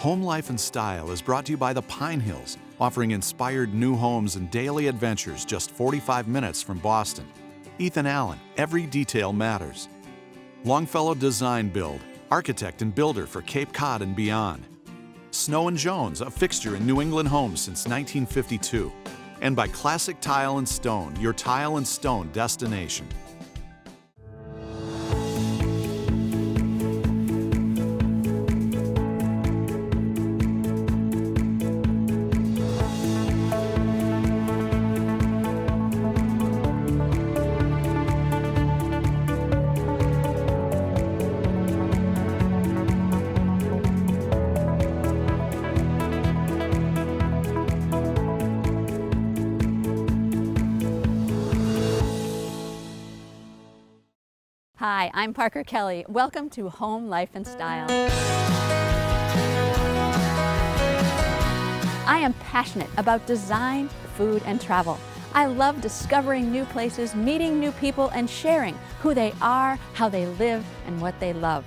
Home Life and Style is brought to you by the Pine Hills, offering inspired new homes and daily adventures just 45 minutes from Boston. Ethan Allen, every detail matters. Longfellow Design Build, architect and builder for Cape Cod and beyond. Snow & Jones, a fixture in New England homes since 1952. And by Classic Tile and Stone, your tile and stone destination. Hi, I'm Parker Kelley. Welcome to Home Life and Style. I am passionate about design, food, and travel. I love discovering new places, meeting new people, and sharing who they are, how they live, and what they love.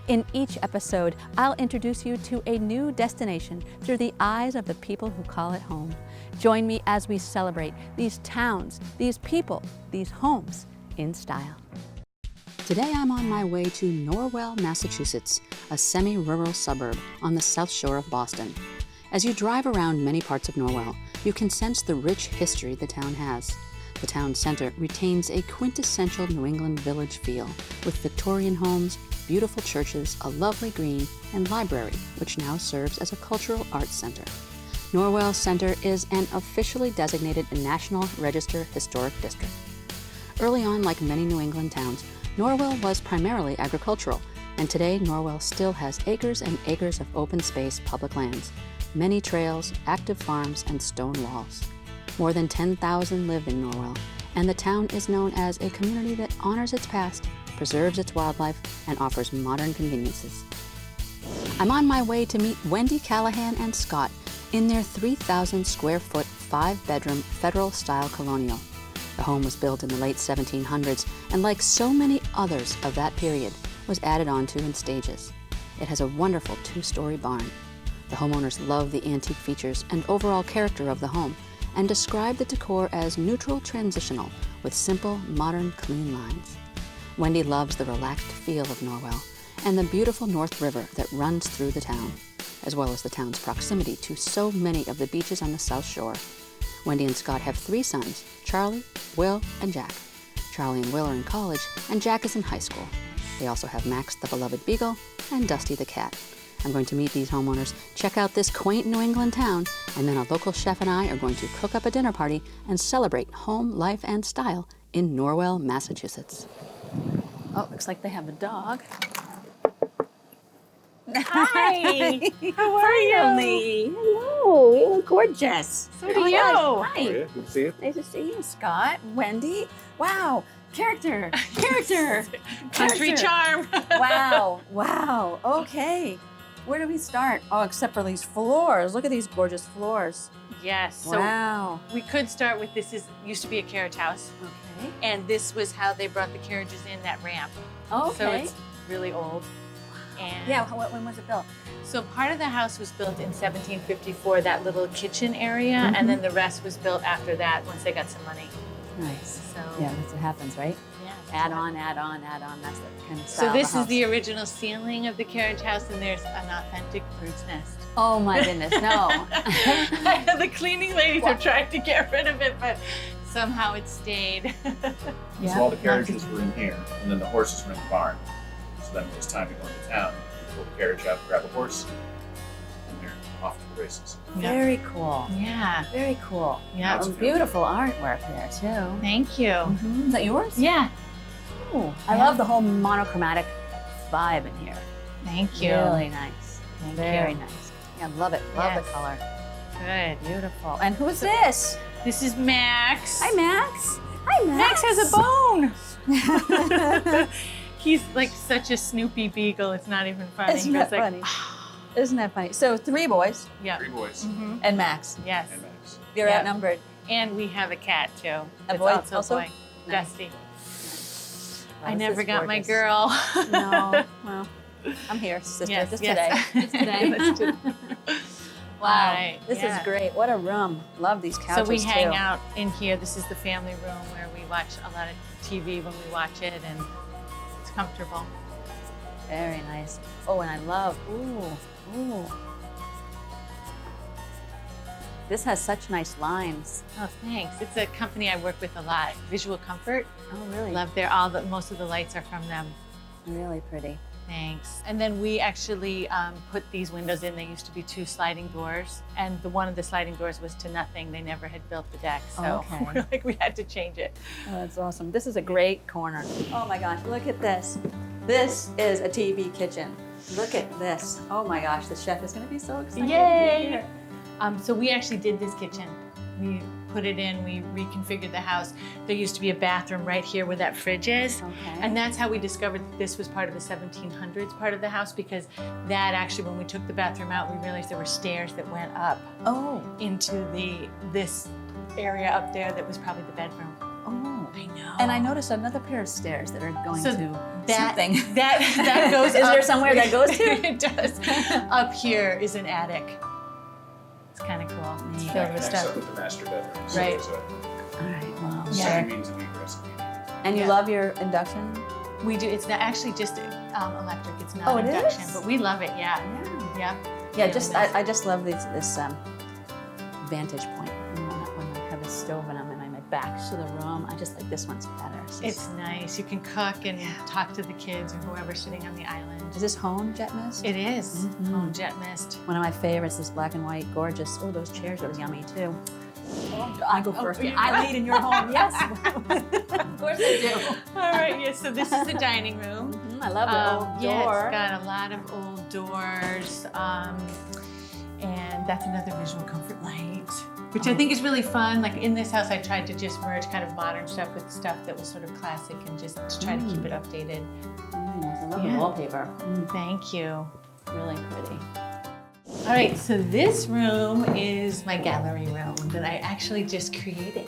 In each episode, I'll introduce you to a new destination through the eyes of the people who call it home. Join me as we celebrate these towns, these people, these homes in style. Today I'm on my way to Norwell, Massachusetts, a semi-rural suburb on the south shore of Boston. As you drive around many parts of Norwell, you can sense the rich history the town has. The town center retains a quintessential New England village feel, with Victorian homes, beautiful churches, a lovely green, and library, which now serves as a cultural arts center. Norwell Center is an officially designated National Register Historic District. Early on, like many New England towns, Norwell was primarily agricultural, and today Norwell still has acres and acres of open space public lands, many trails, active farms, and stone walls. More than 10,000 live in Norwell, and the town is known as a community that honors its past, preserves its wildlife, and offers modern conveniences. I'm on my way to meet Wendy Callahan and Scott in their 3,000 square foot, 5-bedroom federal-style colonial. The home was built in the late 1700s, and like so many others of that period, was added onto in stages. It has a wonderful 2-story barn. The homeowners love the antique features and overall character of the home, and describe the decor as neutral transitional, with simple, modern, clean lines. Wendy loves the relaxed feel of Norwell, and the beautiful North River that runs through the town, as well as the town's proximity to so many of the beaches on the South Shore. Wendy and Scott have 3 sons, Charlie, Will, and Jack. Charlie and Will are in college, and Jack is in high school. They also have Max, the beloved beagle, and Dusty the cat. I'm going to meet these homeowners, check out this quaint New England town, and then a local chef and I are going to cook up a dinner party and celebrate home, life, and style in Norwell, Massachusetts. Oh, looks like they have a dog. Hi. How are you? Hello. You look gorgeous. So do you. Hi. Good to see you. Nice to see you, Scott. Wendy. Wow. Character. Country charm. Wow. Okay. Where do we start? Oh, except for these floors. Look at these gorgeous floors. Yes. So Wow. we could start with used to be a carriage house. Okay. And this was how they brought the carriages in, that ramp. Okay. So it's really old. And Yeah. When was it built? so part of the house was built in 1754, that little kitchen area, and then the rest was built after that once they got some money. Nice. So Yeah, that's what happens, right? yeah. Add on. That's the kind of style So of this the is house. the original ceiling of the carriage house, and there's an authentic bird's nest. Oh my goodness, no. The cleaning ladies have tried to get rid of it, but somehow it stayed. So all the carriages were in here, and then the horses were in the barn. So then when it was time to go into town, you pull the carriage out, grab a horse, and they're off to the races. Very cool. Yeah. Very cool. Yeah. Some beautiful artwork there too. Thank you. Is that yours? Yeah. Ooh, I love the whole monochromatic vibe in here. Thank you. Really nice. Thank Very you. nice. Yeah, love it. Love Yes. the color. Good. Beautiful. And who's this? This is Max. Hi, Max. Hi, Max Max. has a bone. He's like such a Snoopy beagle. It's not even funny. Isn't He that goes funny? Isn't that funny? So 3 boys Yeah. 3 boys Mm-hmm. and Max. Yes. and Max. You're Yeah. outnumbered. And we have a cat too. A It's boy also also? a boy. Nice. Dusty. Well, I this never is got my gorgeous. girl. No. Well, I'm here, sister. Yes, Just yes. today. Just today. Let's do- Wow. All right, This yeah. is great. What a room. Love these couches So we hang too. out in here. This is the family room where we watch a lot of TV when we watch it, and it's comfortable. Very nice. Oh, and I love, ooh. This has such nice lines. Oh, thanks. It's a company I work with a lot. Visual Comfort. Oh, really? Love most of the lights are from them. Really pretty. Thanks. And then we actually put these windows in. They used to be 2 sliding doors, and one of the sliding doors was to nothing. They never had built the deck, so Okay. we had to change it. Oh, that's awesome. This is a great corner. Oh my gosh, look at this. This is a TV kitchen. Look at this. Oh my gosh, the chef is gonna be so excited. Yay! To be here. So we actually did this kitchen. We put it in, we reconfigured the house. There used to be a bathroom right here where that fridge is. Okay. And that's how we discovered that this was part of the 1700s part of the house, because that actually, when we took the bathroom out, we realized there were stairs that went up Oh. into this area up there that was probably the bedroom. Oh. I know. And I noticed another pair of stairs that are going So to that, something. that goes Is up. there somewhere that goes to? It does. Up here is an attic. It's kind of cool. It's Neat. filled with Next stuff. up with the master bedroom. So Right. there's a All right, well, Yeah. sure. means of egress. And you Yeah. love your induction? We do. It's not actually just electric. It's not Oh, it induction, is? but we love it. Yeah. Yeah. Yeah, Really just nice. I just love this vantage point. When I have a stove and I'm my back's to the room. I just like this one's better. It's nice. You can cook and talk to the kids or whoever's sitting on the island. Is this home jet mist? It is. Mhm. Oh, jet mist. One of my favorites, this black and white, gorgeous. Oh, those chairs are yummy too. Oh, I go first. you I go. lead in your home. Yes, of course I do. All right. Yeah. So this is the dining room. I love the old Yeah, door. it's got a lot of old doors, and that's another visual comfort light, which I think is really fun. Like in this house, I tried to just merge kind of modern stuff with stuff that was sort of classic, and just to try to keep it updated. Nice. I love Yeah. the wallpaper. Thank you. Really pretty. All right, so this room is my gallery room that I actually just created.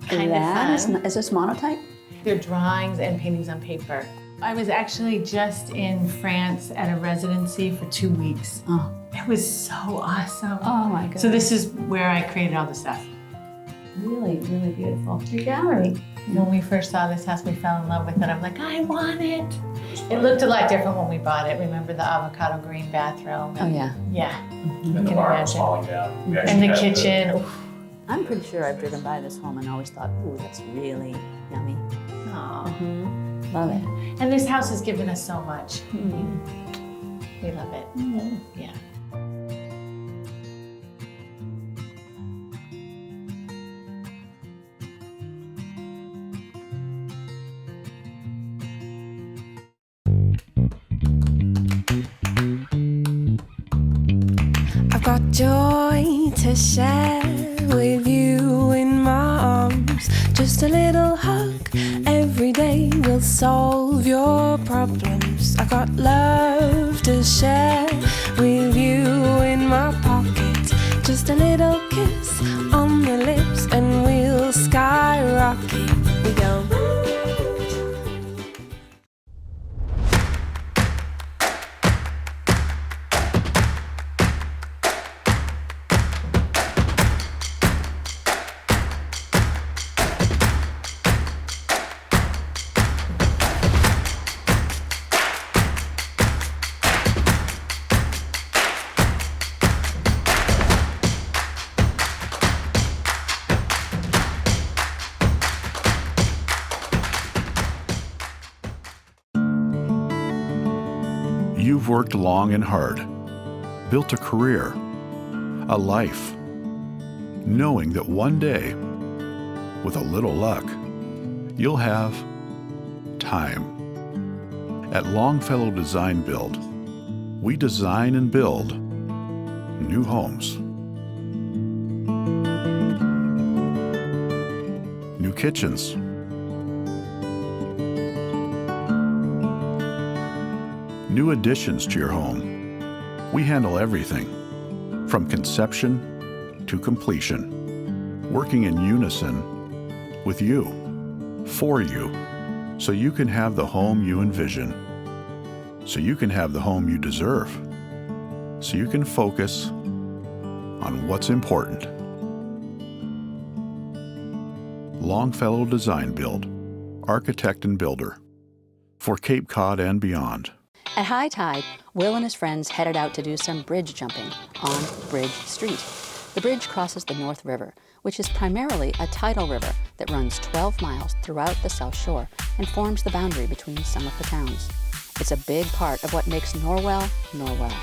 Kind of fun. Is this monotype? They're drawings and paintings on paper. I was actually just in France at a residency for 2 weeks. Oh, It was so awesome. oh my goodness. So this is where I created all the stuff. really, really beautiful. Your gallery. When we first saw this house, we fell in love with it. I'm like, I want it. It looked a lot different when we bought it. Remember the avocado green bathroom? Oh yeah. Yeah. And the can bar was imagine. falling down. We And actually the had kitchen. Oof. I'm pretty sure I've driven by this home and always thought, ooh, that's really yummy. Aw. Mm-hmm. Love it. And this house has given us so much. We love it. Yeah. I've got joy to share with you in my arms. Just a little hug every day will solve your problems. I've got love to share with you in my pocket. Just a little kiss on the lips and we'll skyrocket. We go. You've worked long and hard, built a career, a life, knowing that one day, with a little luck, you'll have time. At Longfellow Design Build, we design and build new homes. New kitchens. New additions to your home. We handle everything from conception to completion, working in unison with you, for you, so you can have the home you envision. so you can have the home you deserve, so you can focus on what's important. Longfellow Design Build, architect and builder, for Cape Cod and beyond. At high tide, Will and his friends headed out to do some bridge jumping on Bridge Street. The bridge crosses the North River, which is primarily a tidal river that runs 12 miles throughout the South Shore and forms the boundary between some of the towns. It's a big part of what makes Norwell, Norwell.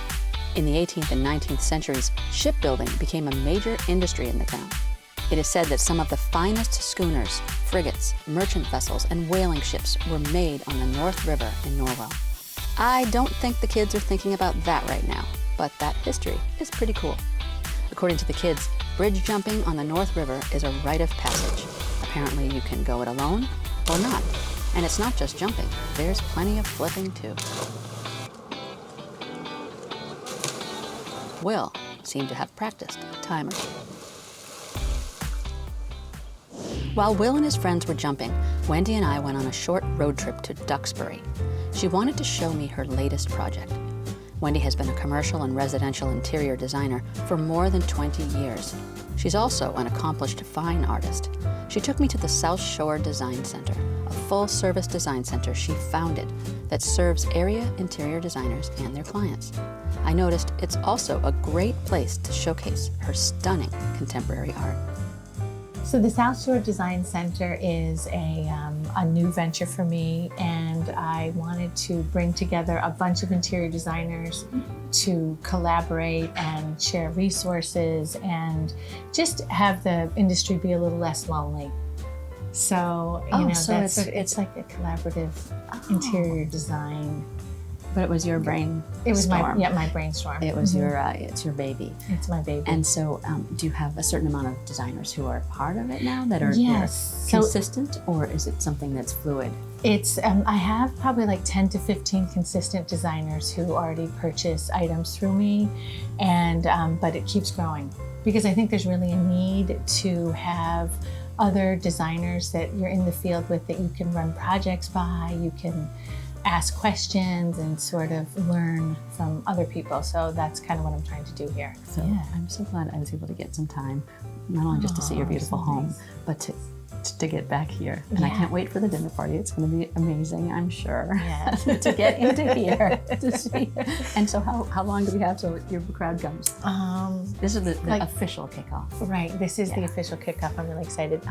In the 18th and 19th centuries, shipbuilding became a major industry in the town. It is said that some of the finest schooners, frigates, merchant vessels, and whaling ships were made on the North River in Norwell. I don't think the kids are thinking about that right now, but that history is pretty cool. According to the kids, bridge jumping on the North River is a rite of passage. Apparently you can go it alone or not. And it's not just jumping, there's plenty of flipping too. Will seemed to have practiced a time or two. While Will and his friends were jumping, Wendy and I went on a short road trip to Duxbury. She wanted to show me her latest project. Wendy has been a commercial and residential interior designer for more than 20 years. She's also an accomplished fine artist. She took me to the South Shore Design Center, a full-service design center she founded that serves area interior designers and their clients. I noticed it's also a great place to showcase her stunning contemporary art. So the South Shore Design Center is a new venture for me, and I wanted to bring together a bunch of interior designers to collaborate and share resources and just have the industry be a little less lonely. So, it's like a collaborative interior design. But it was your brain. It was my brainstorm. It was it's your baby. It's my baby. And so, do you have a certain amount of designers who are part of it now that are consistent, or is it something that's fluid? It's I have probably like 10 to 15 consistent designers who already purchase items through me, and but it keeps growing because I think there's really a need to have other designers that you're in the field with that you can run projects by, you can ask questions and sort of learn from other people. So that's kind of what I'm trying to do here. So yeah. I'm so glad I was able to get some time, not only just to see your beautiful home, but to get back here. And I can't wait for the dinner party. It's going to be amazing, I'm sure, to get into here to see. And so how long do we have till your crowd comes? This is the official kickoff. Right, this is the official kickoff. I'm really excited.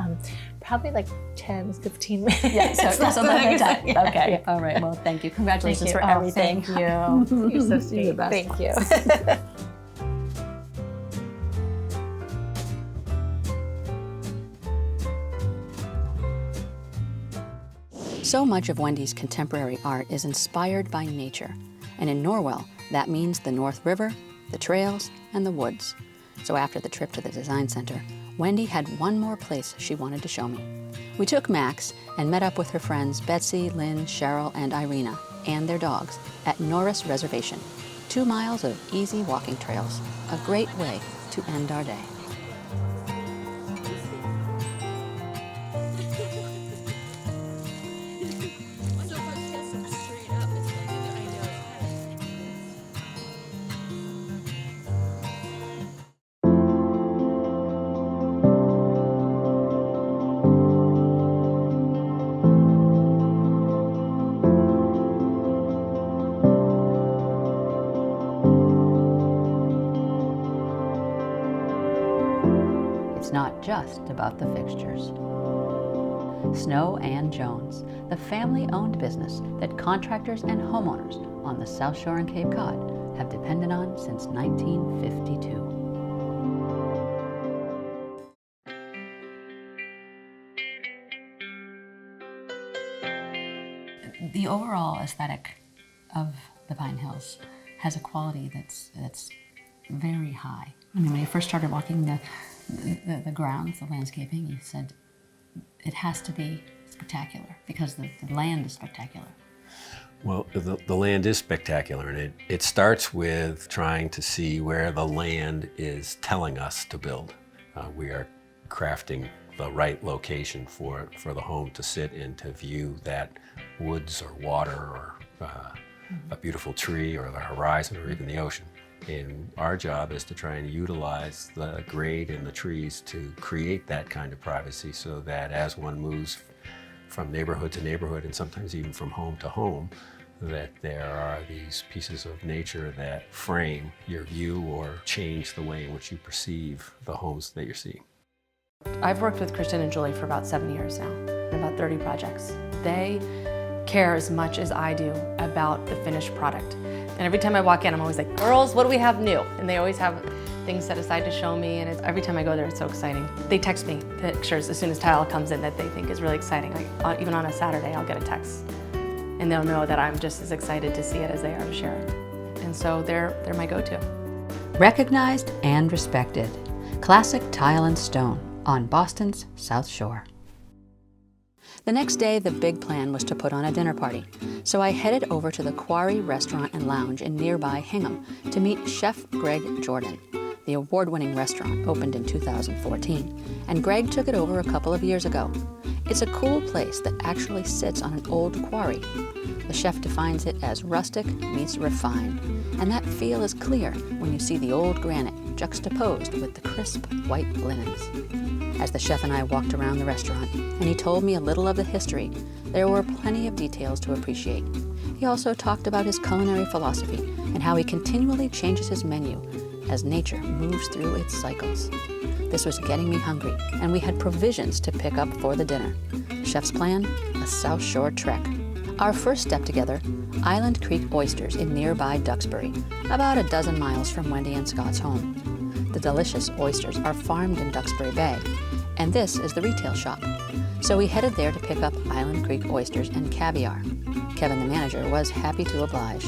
Probably like 10, 15 minutes. Yeah, so time. Okay, all right, well, thank you. Congratulations for everything. Thank you. You're so sweet. You're the best. Thank you. So much of Wendy's contemporary art is inspired by nature. And in Norwell, that means the North River, the trails, and the woods. So after the trip to the design center, Wendy had one more place she wanted to show me. We took Max and met up with her friends Betsy, Lynn, Cheryl, and Irina, and their dogs, at Norris Reservation. 2 miles of easy walking trails, a great way to end our day. It's not just about the fixtures. Snow and Jones, the family-owned business that contractors and homeowners on the South Shore and Cape Cod have depended on since 1952. The overall aesthetic of the Pine Hills has a quality that's very high. I mean, when you first started walking the grounds, the landscaping, you said it has to be spectacular because the land is spectacular. Well, the land is spectacular, and it starts with trying to see where the land is telling us to build. We are crafting the right location for the home to sit in, to view that woods or water or a beautiful tree or the horizon or even the ocean. And our job is to try and utilize the grade in the trees to create that kind of privacy so that as one moves from neighborhood to neighborhood and sometimes even from home to home, that there are these pieces of nature that frame your view or change the way in which you perceive the homes that you're seeing. I've worked with Kristen and Julie for about 7 years now, about 30 projects. They care as much as I do about the finished product. And every time I walk in, I'm always like, girls, what do we have new? And they always have things set aside to show me, and every time I go there, it's so exciting. They text me pictures as soon as tile comes in that they think is really exciting. Like, even on a Saturday, I'll get a text. And they'll know that I'm just as excited to see it as they are to share it. And so they're my go-to. Recognized and respected. Classic tile and stone on Boston's South Shore. The next day, the big plan was to put on a dinner party. So I headed over to the Quarry Restaurant and Lounge in nearby Hingham to meet Chef Greg Jordan. The award-winning restaurant opened in 2014, and Greg took it over a couple of years ago. It's a cool place that actually sits on an old quarry. The chef defines it as rustic meets refined, and that feel is clear when you see the old granite juxtaposed with the crisp white linens. As the chef and I walked around the restaurant, and he told me a little of the history, there were plenty of details to appreciate. He also talked about his culinary philosophy and how he continually changes his menu as nature moves through its cycles. This was getting me hungry, and we had provisions to pick up for the dinner. Chef's plan, a South Shore trek. Our first step together, Island Creek Oysters in nearby Duxbury, about a dozen miles from Wendy and Scott's home. The delicious oysters are farmed in Duxbury Bay, and this is the retail shop. So we headed there to pick up Island Creek oysters and caviar. Kevin, the manager, was happy to oblige.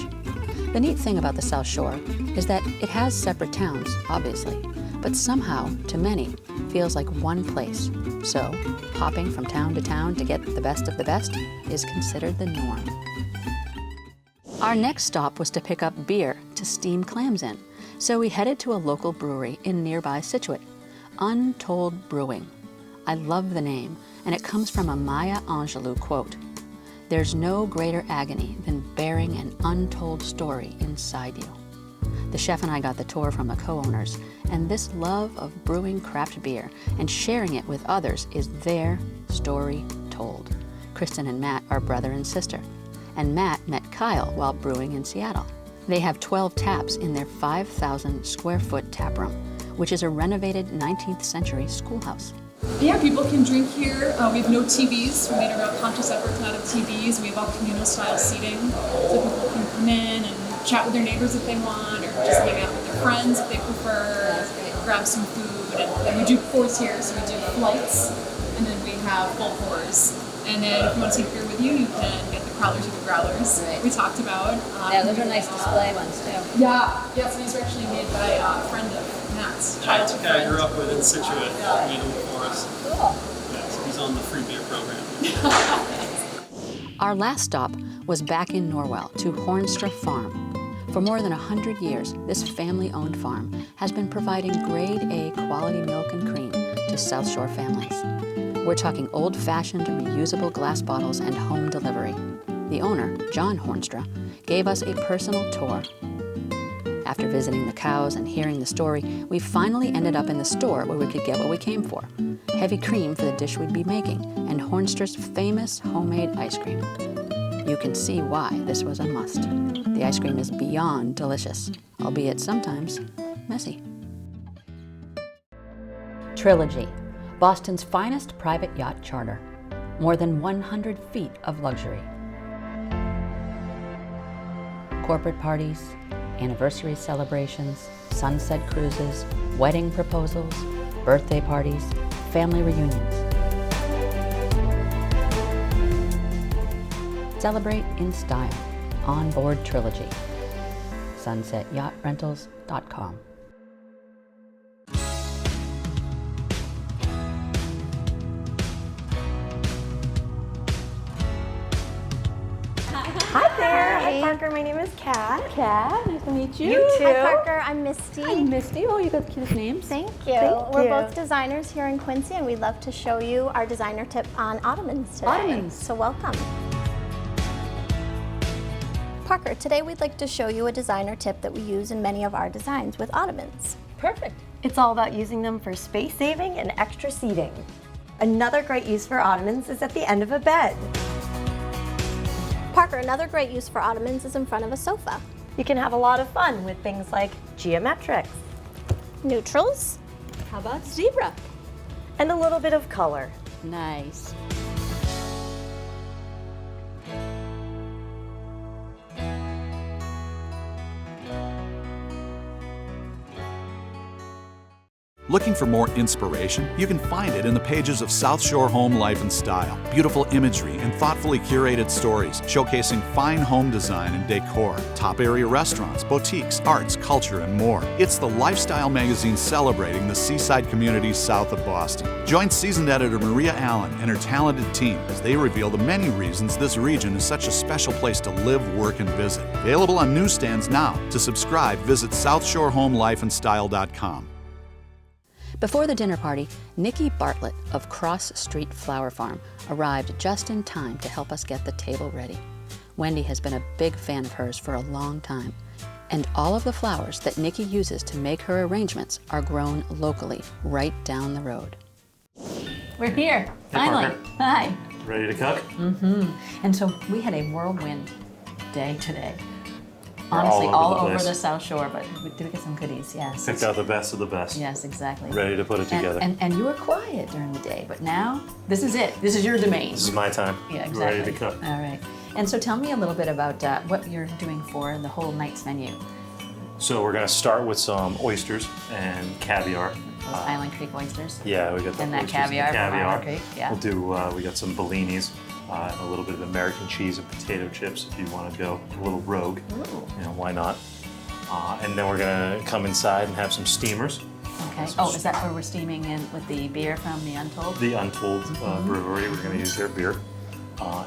The neat thing about the South Shore is that it has separate towns, obviously, but somehow, to many, feels like one place. So, hopping from town to town to get the best of the best is considered the norm. Our next stop was to pick up beer to steam clams in, so we headed to a local brewery in nearby Scituate, Untold Brewing. I love the name, and it comes from a Maya Angelou quote. "There's no greater agony than bearing an untold story inside you." The chef and I got the tour from the co-owners, and this love of brewing craft beer and sharing it with others is their story told. Kristen and Matt are brother and sister, and Matt met Kyle while brewing in Seattle. They have 12 taps in their 5,000 square foot tap room, which is a renovated 19th century schoolhouse. Yeah, people can drink here. We have no TVs. We made a real conscious effort to not have TVs. We have all communal style seating, so people can come in and chat with their neighbors if they want, or just hang out with their friends if they prefer, grab some food. And we do pours here, so we do flights, and then we have full pours. And then if you want to take beer with you, you can get the crowlers or the growlers we talked about. Yeah, those are nice display ones too. Yeah, so these are actually made by a friend of Matt's, childhood friend. I grew up with in Scituate, made them for us. Cool. Yeah, so he's on the free beer program. Our last stop was back in Norwell to Hornstra Farm. For more than 100 years, this family-owned farm has been providing grade A quality milk and cream to South Shore families. We're talking old-fashioned reusable glass bottles and home delivery. The owner, John Hornstra, gave us a personal tour. After visiting the cows and hearing the story, we finally ended up in the store where we could get what we came for: heavy cream for the dish we'd be making, and Hornstra's famous homemade ice cream. You can see why this was a must. The ice cream is beyond delicious, albeit sometimes messy. Trilogy, Boston's finest private yacht charter. More than 100 feet of luxury. Corporate parties, anniversary celebrations, sunset cruises, wedding proposals, birthday parties, family reunions. Celebrate in style. On board Trilogy. SunsetYachtRentals.com. Hi there. Hi, Parker. My name is Kat. Kat, nice to meet you. You too. Hi, Parker. I'm Misty. Hi, Misty. Oh, you got the cutest names. Thank you. We're both designers here in Quincy, and we'd love to show you our designer tip on ottomans today. Ottomans. So welcome. Parker, today we'd like to show you a designer tip that we use in many of our designs with ottomans. Perfect. It's all about using them for space saving and extra seating. Another great use for ottomans is at the end of a bed. Parker, another great use for ottomans is in front of a sofa. You can have a lot of fun with things like geometrics, neutrals, How about zebra? and a little bit of color. Nice. Looking for more inspiration? You can find it in the pages of South Shore Home Life and Style. Beautiful imagery and thoughtfully curated stories showcasing fine home design and decor, top area restaurants, boutiques, arts, culture, and more. It's the lifestyle magazine celebrating the seaside communities south of Boston. Join seasoned editor Maria Allen and her talented team as they reveal the many reasons this region is such a special place to live, work, and visit. Available on newsstands now. To subscribe, visit southshorehomelife.style.com. Before the dinner party, Nikki Bartlett of Cross Street Flower Farm arrived just in time to help us get the table ready. Wendy has been a big fan of hers for a long time, and all of the flowers that Nikki uses to make her arrangements are grown locally, right down the road. We're here, Hey, finally. Parker. Hi. Ready to cook? And so we had a whirlwind day today. We're Honestly, all all over the over place. the South Shore, but we did get some goodies, yes. Picked out the best of the best. Yes, exactly. Ready to put it together. And you were quiet during the day, but now this is it. This is your domain. This is my time. Yeah, exactly. Ready to cook. All right. And so tell me a little bit about what you're doing for the whole night's menu. So we're gonna start with some oysters and caviar. Those Island Creek oysters. Yeah, we got the And that oysters caviar and the from caviar. Island Creek, yeah. We'll do. We got some bellinis, and a little bit of American cheese and potato chips if you want to go a little rogue. Ooh. You know, why not? And then we're gonna come inside and have some steamers. Okay. Oh, is that where we're steaming in with the beer from the Untold? The Untold Brewery. We're gonna use their beer.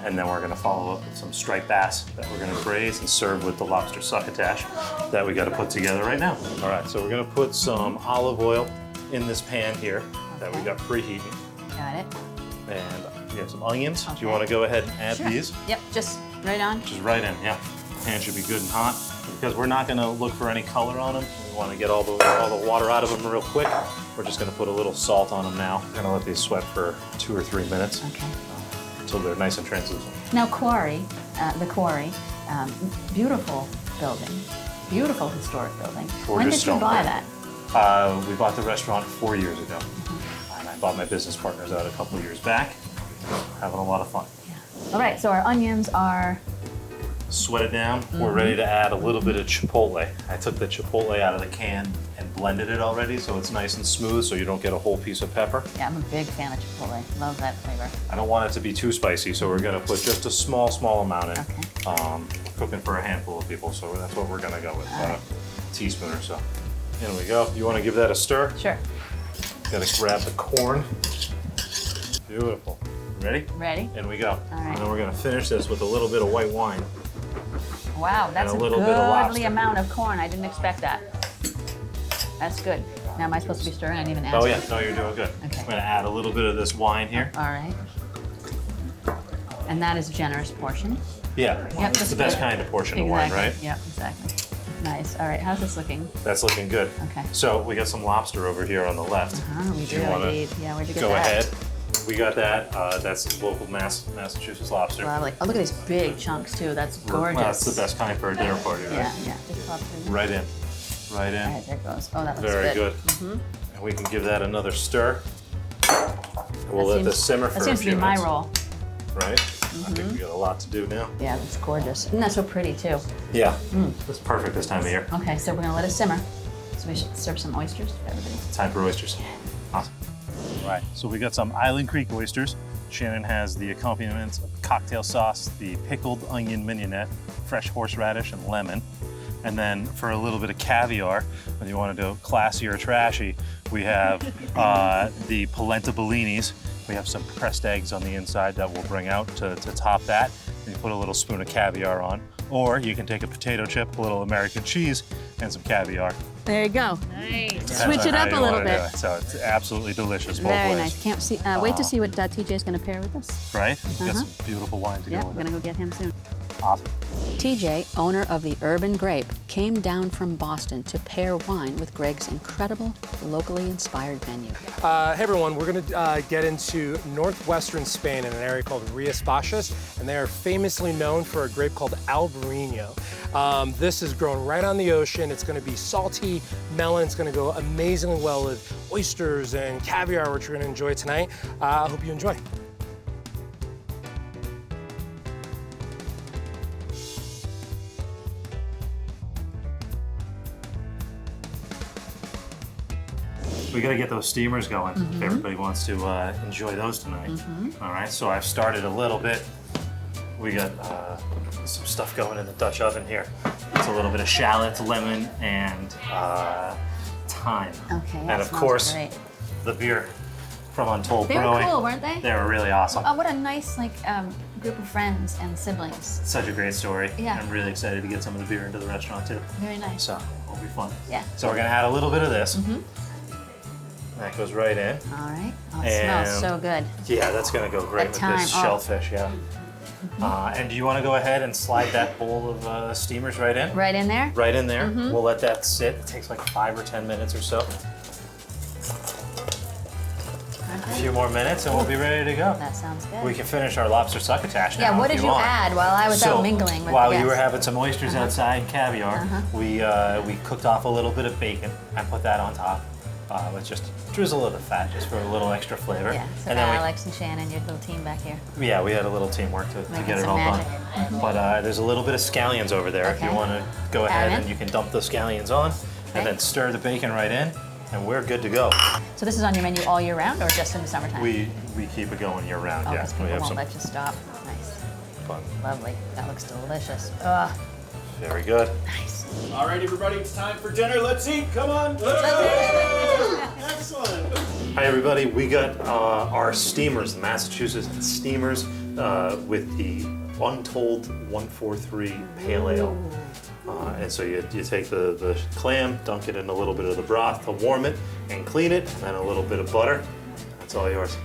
And then we're gonna follow up with some striped bass that we're gonna braise and serve with the lobster succotash that we gotta put together right now. All right, so we're gonna put some olive oil in this pan here that we got preheating. Got it. And we have some onions. Do you wanna go ahead and add Sure. these? Yep, just right on. Just right in, yeah. Pan should be good and hot because we're not gonna look for any color on them. We wanna get all the water out of them real quick. We're just gonna put a little salt on them now. We're gonna let these sweat for 2 or 3 minutes. Okay. Until they're nice and translucent. Now, Quarry, the Quarry, beautiful building, beautiful historic building. When Gorgeous did you stone buy brick. that? We bought the restaurant 4 years ago. And I bought my business partners out a couple of years back. Having a lot of fun. All right, so our onions are Sweat it down. We're ready to add a little bit of chipotle. I took the chipotle out of the can and blended it already so it's nice and smooth so you don't get a whole piece of pepper. Yeah, I'm a big fan of chipotle. Love that flavor. I don't want it to be too spicy, so we're gonna put just a small amount in. Cooking for a handful of people, so that's what we're gonna go with, about a teaspoon or so. In we go. You wanna give that a stir? Sure. Gotta grab the corn. Beautiful. Ready? Ready. In we go. All right. And then we're gonna finish this with a little bit of white wine. Wow, that's a a little bit of goodly lobster. amount of corn. I didn't expect that. That's good. Now, am I supposed to be stirring? I didn't even ask. Oh yeah, no, you're doing good. Okay. I'm gonna add a little bit of this wine here. All right. And that is a generous portion. Yeah, Yep, it's that's the best good. kind of portion of wine, right? Yep, exactly. Nice. All right, how's this looking? That's looking good. Okay. So we got some lobster over here on the left. We Do you do wanna indeed. Yeah, where'd you get Go that? ahead. We got that. That's local Massachusetts lobster. Lovely. Oh, look at these big chunks too. That's gorgeous. Well, that's the best kind for a dinner party, right? Yeah, yeah. Just pop it in. Right in. Right in. All right, there it goes. Oh, that looks Very good. good. And we can give that another stir. We'll That let this seems- simmer for That a seems to few be my minutes. role. Right? I think we got a lot to do now. Yeah, that's gorgeous. Isn't that so pretty too? Yeah. That's perfect this time of year. Okay, so we're gonna let it simmer. So we should serve some oysters for everybody. Time for oysters. Awesome. All right, so we got some Island Creek oysters. Shannon has the accompaniments of cocktail sauce, the pickled onion mignonette, fresh horseradish, and lemon. And then for a little bit of caviar, when you want to do classy or trashy, we have the polenta bellinis. We have some pressed eggs on the inside that we'll bring out to top that. And you put a little spoon of caviar on. Or you can take a potato chip, a little American cheese, and some caviar. There you go. Nice. Depends Switch on it how up you a little wanna do bit. it. So it's absolutely delicious both Very ways. nice. Can't see. Wait to see what TJ is going to pair with this. Right? Got some beautiful wine to Yeah, go we're with going it. to go get him soon. Awesome. TJ, owner of the Urban Grape, came down from Boston to pair wine with Greg's incredible, locally inspired menu. Hey everyone, we're going to get into northwestern Spain in an area called Rías Baixas, and they are famously known for a grape called Albarino. This is grown right on the ocean. It's going to be salty melon. It's going to go amazingly well with oysters and caviar, which we're going to enjoy tonight. I hope you enjoy. We got to get those steamers going if everybody wants to enjoy those tonight. All right, so I've started a little bit. We got some stuff going in the Dutch oven here. It's a little bit of shallots, lemon, and thyme. Okay, that and of smells course, great. the beer from Untold They were Brewing. cool, weren't they? They were really awesome. Oh, what a nice group of friends and siblings. Such a great story. Yeah. I'm really excited to get some of the beer into the restaurant too. Very nice. So it'll be fun. Yeah. So we're gonna add a little bit of this. That goes right in. All right. Oh, it smells so good. Yeah, that's gonna go great with this shellfish, yeah. And do you want to go ahead and slide that bowl of steamers right in? Right in there? Right in there. We'll let that sit. It takes like 5 or 10 minutes or so. A few more minutes and we'll be ready to go. That sounds good. We can finish our lobster succotash now. Yeah, what did you add while I was out mingling with while the you were guests? having some oysters outside and caviar, we cooked off a little bit of bacon and put that on top. With just drizzle of the fat just for a little extra flavor. Yeah, so and then Alex and Shannon, your little team back here. Yeah, we had a little teamwork to get it all magic. done. But there's a little bit of scallions over there. If you want to go ahead and you can dump those scallions on and then stir the bacon right in, and we're good to go. So this is on your menu all year round or just in the summertime? We keep it going year round, Oh, yeah. because We people have won't some let you stop. Nice. fun. Lovely. That looks delicious. Ugh. Very good. Nice. All right, everybody, it's time for dinner. Let's eat. Come on. Excellent. Hi, everybody. We got our steamers, the Massachusetts steamers, with the Untold 143 Pale Ale. And so you take the clam, dunk it in a little bit of the broth to warm it and clean it, and then a little bit of butter. That's all yours.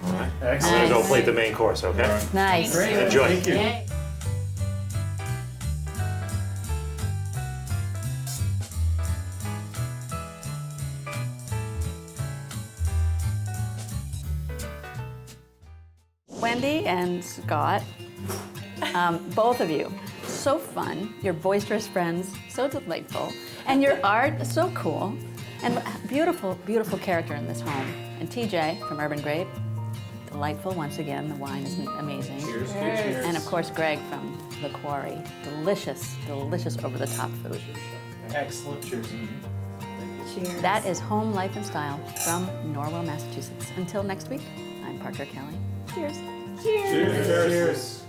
All right. Excellent. I'm gonna go plate the main course, okay? Nice. Great. Enjoy. Thank you. Yay. Wendy and Scott, both of you, so fun. You're boisterous friends, so delightful. And your art, so cool. And beautiful, beautiful character in this home. And TJ from Urban Grape, delightful once again. The wine is amazing. Cheers. Cheers. And of course, Greg from the Quarry. Delicious, delicious over-the-top food. Excellent. Cheers. Cheers. That is Home Life and Style from Norwell, Massachusetts. Until next week, I'm Parker Kelley. Cheers. Cheers. Cheers.